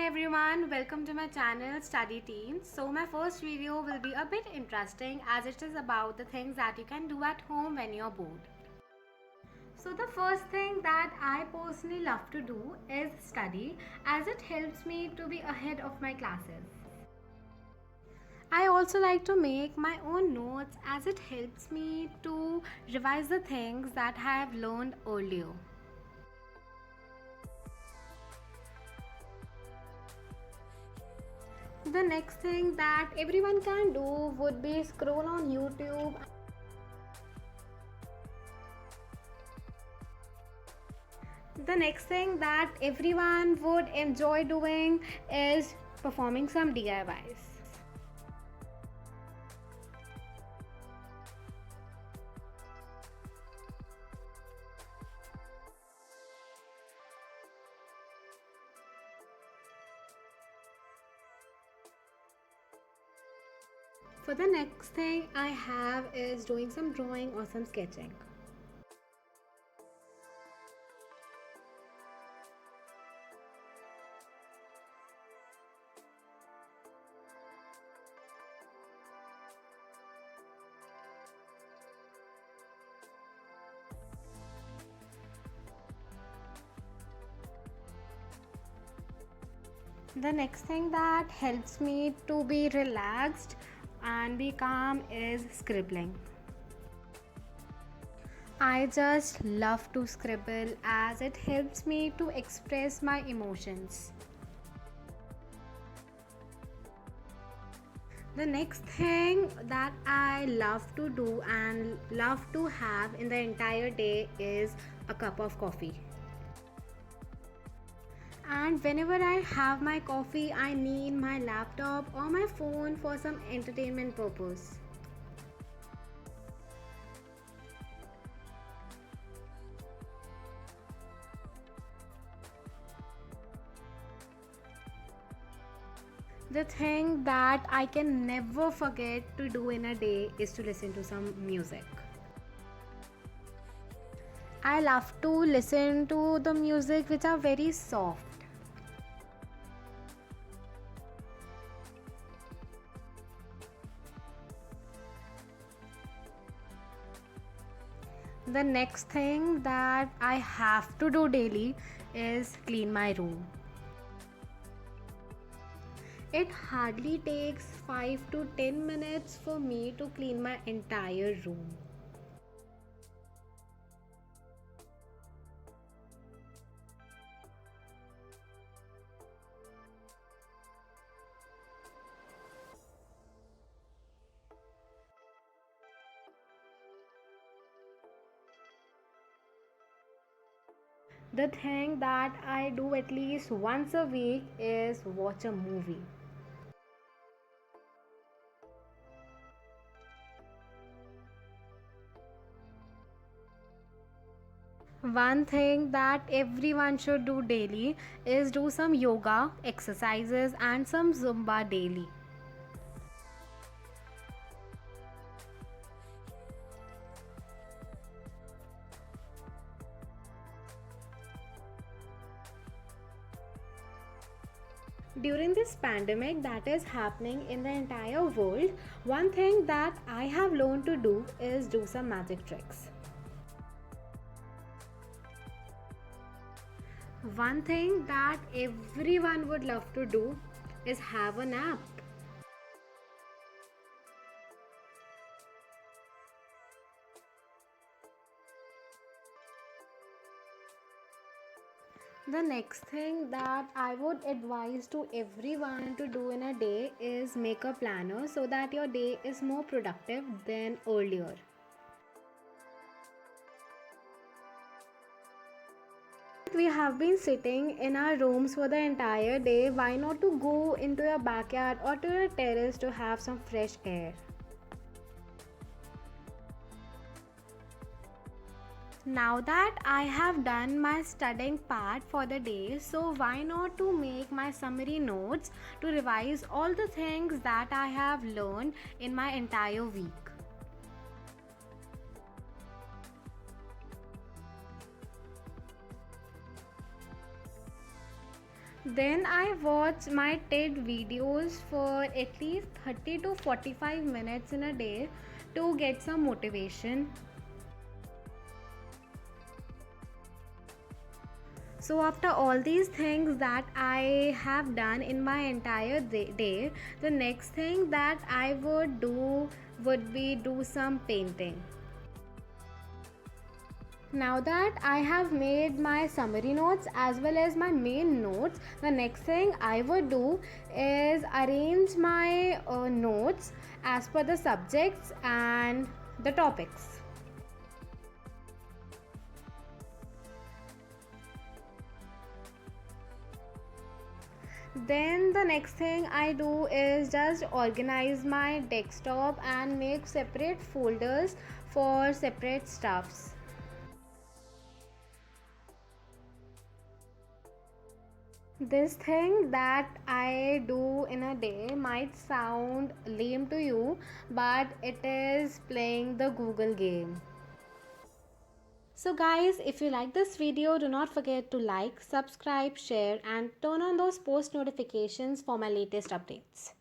everyone, welcome to my channel Study Teens. So my first video will be a bit interesting as it is about the things that you can do at home when you're bored. So the first thing that I personally love to do is study as it helps me to be ahead of my classes. I also like to make my own notes as it helps me to revise the things that I have learned earlier. The next thing that everyone can do would be scroll on YouTube. The next thing that everyone would enjoy doing is performing some DIYs. For the next thing I have is doing some drawing or some sketching. The next thing that helps me to be relaxed and be calm is scribbling. I just love to scribble as it helps me to express my emotions. The next thing that I love to do and love to have in the entire day is a cup of coffee. And whenever I have my coffee, I need my laptop or my phone for some entertainment purpose. The thing that I can never forget to do in a day is to listen to some music. I love to listen to the music which are very soft. The next thing that I have to do daily is clean my room. It hardly takes 5 to 10 minutes for me to clean my entire room. The thing that I do at least once a week is watch a movie. One thing that everyone should do daily is do some yoga, exercises, and some Zumba daily. During this pandemic that is happening in the entire world, one thing that I have learned to do is do some magic tricks. One thing that everyone would love to do is have a nap. The next thing that I would advise to everyone to do in a day is make a planner so that your day is more productive than earlier. We have been sitting in our rooms for the entire day. Why not to go into your backyard or to your terrace to have some fresh air? Now that I have done my studying part for the day, so why not to make my summary notes to revise all the things that I have learned in my entire week. Then I watch my TED videos for at least 30 to 45 minutes in a day to get some motivation. So after all these things that I have done in my entire day, the next thing that I would do would be do some painting. Now that I have made my summary notes as well as my main notes, the next thing I would do is arrange my notes as per the subjects and the topics. Then the next thing I do is just organize my desktop and make separate folders for separate stuffs. This thing that I do in a day might sound lame to you, but it is playing the Google game. So guys, if you like this video, do not forget to like, subscribe, share and turn on those post notifications for my latest updates.